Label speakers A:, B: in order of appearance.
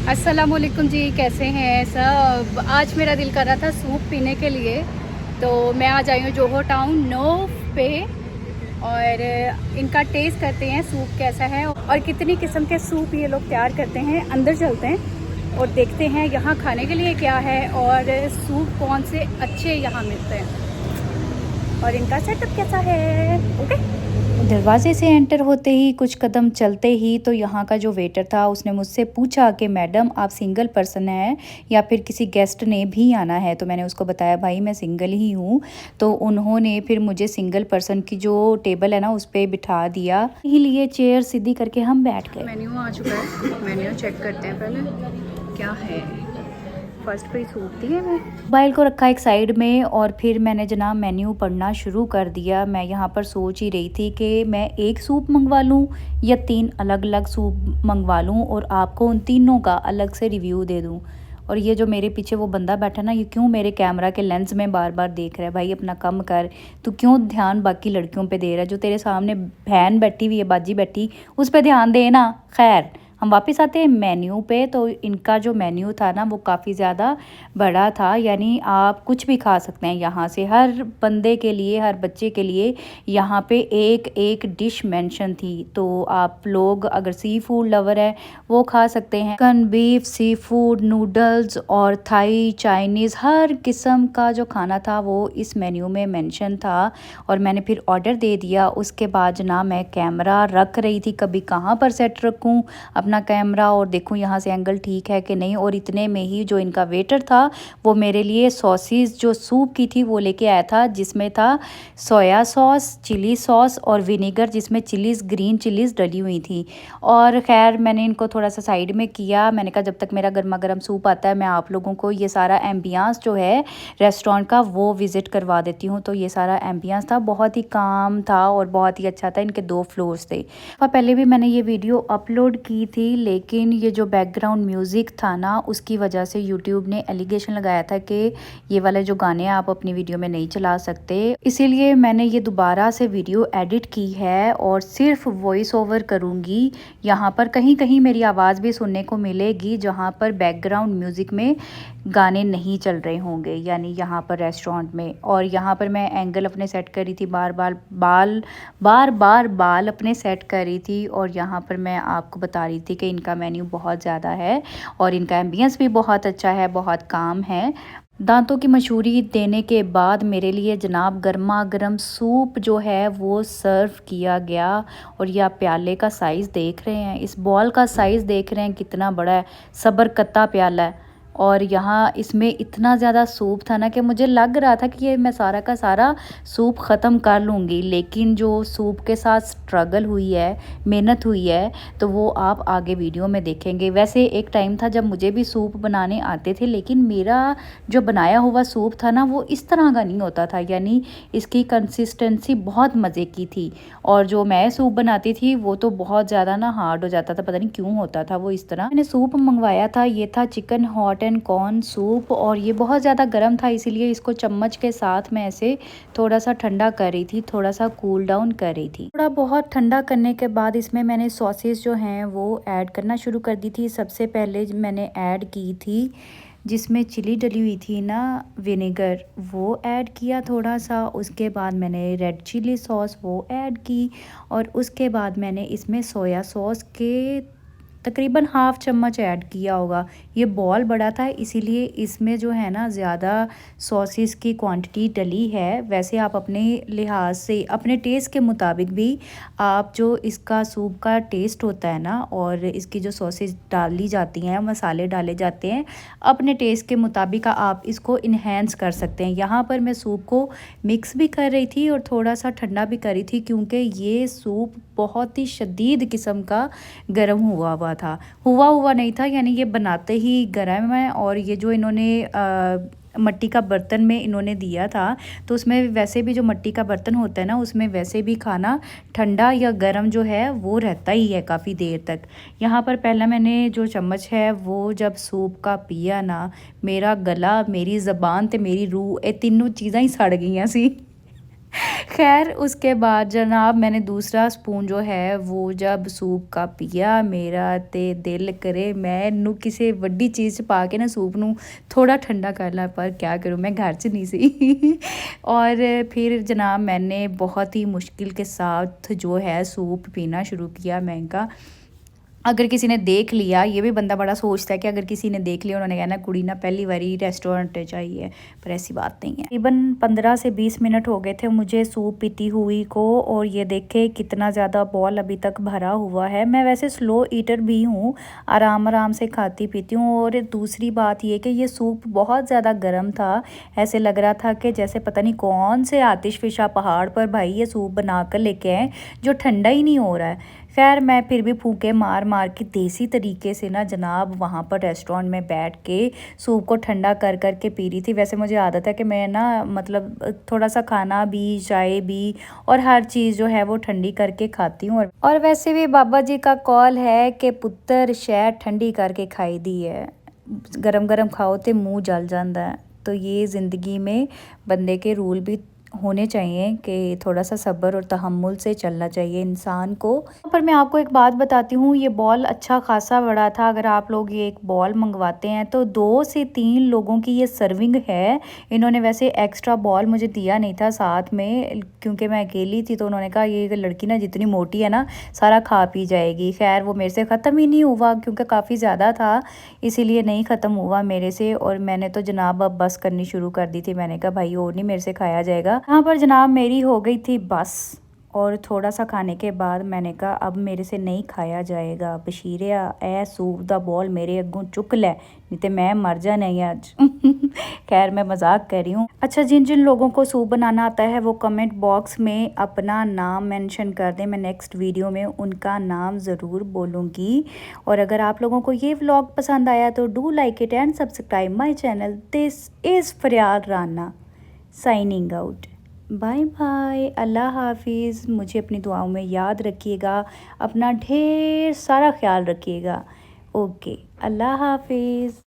A: अस्सलामुअलैकुम जी, कैसे हैं सब। आज मेरा दिल कर रहा था सूप पीने के लिए, तो मैं आज आई हूँ जोहो टाउन नोफ पे और इनका टेस्ट करते हैं सूप कैसा है और कितनी किस्म के सूप ये लोग तैयार करते हैं। अंदर चलते हैं और देखते हैं यहाँ खाने के लिए क्या है और सूप कौन से अच्छे यहाँ मिलते हैं और इनका सेटअप कैसा है। ओके, दरवाजे से एंटर होते ही कुछ कदम चलते ही तो यहाँ का जो वेटर था उसने मुझसे पूछा कि मैडम आप सिंगल पर्सन हैं या फिर किसी गेस्ट ने भी आना है। तो मैंने उसको बताया भाई मैं सिंगल ही हूँ। तो उन्होंने फिर मुझे सिंगल पर्सन की जो टेबल है ना उस पर बिठा दिया ही, लिए चेयर सीधी करके हम बैठ गए। मेन्यू आ चुका है, मेन्यू चेक करते हैं पहले क्या है। फर्स्ट पे सूप दिए मैं मोबाइल को रखा एक साइड में और फिर मैंने जनाब मेन्यू पढ़ना शुरू कर दिया। मैं यहाँ पर सोच ही रही थी कि मैं एक सूप मंगवा लूँ या 3 अलग अलग सूप मंगवा लूँ और आपको उन तीनों का अलग से रिव्यू दे दूँ। और ये जो मेरे पीछे वो बंदा बैठा ना, ये क्यों मेरे कैमरा के लेंस में बार बार देख रहा है। भाई अपना कम कर, तू क्यों ध्यान बाकी लड़कियों पे दे रहा है। जो तेरे सामने बहन बैठी हुई है, बाजी बैठी, उस पर ध्यान देना। खैर हम वापस आते हैं मेन्यू पे। तो इनका जो मेन्यू था ना वो काफ़ी ज़्यादा बड़ा था, यानी आप कुछ भी खा सकते हैं यहाँ से। हर बंदे के लिए, हर बच्चे के लिए यहाँ पे एक एक डिश मेंशन थी। तो आप लोग अगर सी फूड लवर है वो खा सकते हैं। Chicken, beef, sea food, noodles और थाई, चाइनीज़, हर किस्म का जो खाना था वो इस मेन्यू में मेंशन था। और मैंने फिर ऑर्डर दे दिया। उसके बाद ना मैं कैमरा रख रही थी, कभी कहाँ पर सेट रखूँ अपना कैमरा और देखूं यहाँ से एंगल ठीक है कि नहीं। और इतने में ही जो इनका वेटर था वो मेरे लिए सॉसेस जो सूप की थी वो लेके आया था, जिसमें था सोया सॉस, चिली सॉस और विनेगर, जिसमें चिलीज़, ग्रीन चिलीज़ डली हुई थी। और खैर मैंने इनको थोड़ा सा साइड में किया। मैंने कहा जब तक मेरा गर्मा गर्म सूप आता है मैं आप लोगों को ये सारा एम्बियंस जो है रेस्टोरेंट का वो विज़िट करवा देती हूँ। तो ये सारा एम्बियंस था, बहुत ही काम था और बहुत ही अच्छा था। इनके 2 फ्लोर्स थे। और पहले भी मैंने ये वीडियो अपलोड की थी, लेकिन ये जो बैकग्राउंड म्यूज़िक था ना उसकी वजह से यूट्यूब ने एलिगेशन लगाया था कि ये वाले जो गाने आप अपनी वीडियो में नहीं चला सकते। इसीलिए मैंने ये दोबारा से वीडियो एडिट की है और सिर्फ वॉइस ओवर करूँगी। यहाँ पर कहीं कहीं मेरी आवाज़ भी सुनने को मिलेगी जहाँ पर बैकग्राउंड म्यूज़िक में गाने नहीं चल रहे होंगे, यानी यहाँ पर रेस्टोरेंट में। और यहाँ पर मैं एंगल अपने सेट करी थी, बार बार बाल अपने सेट करी थी। और यहाँ पर मैं आपको बता रही थी कि इनका मेन्यू बहुत ज़्यादा है और इनका एम्बियंस भी बहुत अच्छा है, बहुत काम है। दांतों की मशहूरी देने के बाद मेरे लिए जनाब गर्मा गर्म सूप जो है वो सर्व किया गया। और ये आप प्याले का साइज़ देख रहे हैं, इस बॉल का साइज़ देख रहे हैं कितना बड़ा है, सबरकत्ता प्याला है। और यहाँ इसमें इतना ज़्यादा सूप था ना कि मुझे लग रहा था कि ये मैं सारा का सारा सूप ख़त्म कर लूँगी, लेकिन जो सूप के साथ स्ट्रगल हुई है, मेहनत हुई है, तो वो आप आगे वीडियो में देखेंगे। वैसे एक टाइम था जब मुझे भी सूप बनाने आते थे, लेकिन मेरा जो बनाया हुआ सूप था ना वो इस तरह का नहीं होता था, यानी इसकी कंसिस्टेंसी बहुत मज़े की थी। और जो मैं सूप बनाती थी वो तो बहुत ज़्यादा ना हार्ड हो जाता था, पता नहीं क्यों होता था वो इस तरह। मैंने सूप मंगवाया था, ये था chicken hot and corn soup और ये बहुत ज़्यादा गर्म था, इसीलिए इसको चम्मच के साथ मैं ऐसे थोड़ा सा ठंडा कर रही थी, थोड़ा सा कूल डाउन कर रही थी। थोड़ा बहुत ठंडा करने के बाद इसमें मैंने सॉसेस जो हैं वो ऐड करना शुरू कर दी थी। सबसे पहले मैंने ऐड की थी जिसमें चिली डली हुई थी ना, विनेगर, वो ऐड किया थोड़ा सा। उसके बाद मैंने रेड चिली सॉस वो ऐड की और उसके बाद मैंने इसमें सोया सॉस के तकरीबन हाफ़ चम्मच ऐड किया होगा। ये बॉल बड़ा था इसीलिए इसमें जो है ना ज़्यादा सॉसेस की क्वांटिटी डली है। वैसे आप अपने लिहाज से, अपने टेस्ट के मुताबिक भी आप जो इसका सूप का टेस्ट होता है ना और इसकी जो सॉसेस डाली जाती हैं, मसाले डाले जाते हैं, अपने टेस्ट के मुताबिक आप इसको इन्हेंस कर सकते हैं। यहाँ पर मैं सूप को मिक्स भी कर रही थी और थोड़ा सा ठंडा भी कर रही थी, क्योंकि ये सूप बहुत ही शदीद किस्म का गर्म हुआ नहीं था, यानी ये बनाते ही गर्म है। और ये जो इन्होंने मट्टी का बर्तन में इन्होंने दिया था, तो उसमें वैसे भी जो मट्टी का बर्तन होता है ना उसमें वैसे भी खाना ठंडा या गर्म जो है वो रहता ही है काफ़ी देर तक। यहाँ पर पहला मैंने जो चम्मच है वो जब सूप का पिया ना, मेरा गला, मेरी ज़बान ते मेरी रूह, ये तीनों चीज़ां ही सड़ गई सी। खैर उसके बाद जनाब मैंने दूसरा स्पून जो है वो जब सूप का पिया, मेरा ते दिल करे मैनू किसी वड्डी चीज़ च पा के ना सूप नू थोड़ा ठंडा कर ला, पर क्या करूँ मैं घर च नहीं सी। और फिर जनाब मैंने बहुत ही मुश्किल के साथ जो है सूप पीना शुरू किया महंगा। अगर किसी ने देख लिया, ये भी बंदा बड़ा सोचता है कि अगर किसी ने देख लिया उन्होंने कहना कुड़ी ना पहली बारी रेस्टोरेंट चाहिए, पर ऐसी बात नहीं है। तकरीबन 15 से 20 मिनट हो गए थे मुझे सूप पीती हुई को, और ये देखे कितना ज़्यादा बॉल अभी तक भरा हुआ है। मैं वैसे स्लो ईटर भी हूँ, आराम आराम से खाती पीती हूँ। और दूसरी बात ये कि ये सूप बहुत ज़्यादा गर्म था, ऐसे लग रहा था कि जैसे पता नहीं कौन से आतिशफिशा पहाड़ पर भाई ये सूप बना कर लेके आए जो ठंडा ही नहीं हो रहा है। खैर मैं फिर भी फूंके मार मार के देसी तरीके से ना जनाब वहाँ पर रेस्टोरेंट में बैठ के सूप को ठंडा कर कर के पी रही थी। वैसे मुझे आदत है कि मैं ना मतलब थोड़ा सा खाना भी, चाय भी और हर चीज़ जो है वो ठंडी करके खाती हूँ। और वैसे भी बाबा जी का कॉल है कि पुत्र शहद ठंडी करके खाई दी है, गरम गरम खाओ तो मुँह जल जाता है। तो ये ज़िंदगी में बंदे के रूल भी होने चाहिए कि थोड़ा सा सब्र और तहम्मुल से चलना चाहिए इंसान को। पर मैं आपको एक बात बताती हूँ, ये बॉल अच्छा खासा बड़ा था। अगर आप लोग ये एक बॉल मंगवाते हैं तो 2 से 3 लोगों की ये सर्विंग है। इन्होंने वैसे एक्स्ट्रा बॉल मुझे दिया नहीं था साथ में, क्योंकि मैं अकेली थी, तो उन्होंने कहा ये लड़की ना जितनी मोटी है ना सारा खा पी जाएगी। खैर वो मेरे से ख़त्म ही नहीं हुआ क्योंकि काफ़ी ज़्यादा था, इसीलिए नहीं ख़त्म हुआ मेरे से। और मैंने तो जनाब अब बस करनी शुरू कर दी थी। मैंने कहा भाई और नहीं मेरे से खाया जाएगा। यहाँ पर जनाब मेरी हो गई थी बस, और थोड़ा सा खाने के बाद मैंने कहा अब मेरे से नहीं खाया जाएगा। बशीरिया ए सूप दा बॉल मेरे अगों चुक लै, नहीं तो मैं मर जाना ही आज। खैर मैं मजाक कर रही हूँ। अच्छा, जिन जिन लोगों को सूप बनाना आता है वो कमेंट बॉक्स में अपना नाम मेंशन कर दें, मैं नेक्स्ट वीडियो में उनका नाम ज़रूर बोलूँगी। और अगर आप लोगों को ये व्लॉग पसंद आया तो do like it and subscribe my channel. This is Fariyal Rana signing out. Bye bye, अल्लाह हाफिज़। मुझे अपनी दुआओं में याद रखिएगा, अपना ढेर सारा ख्याल रखिएगा। ओके, अल्लाह हाफिज़।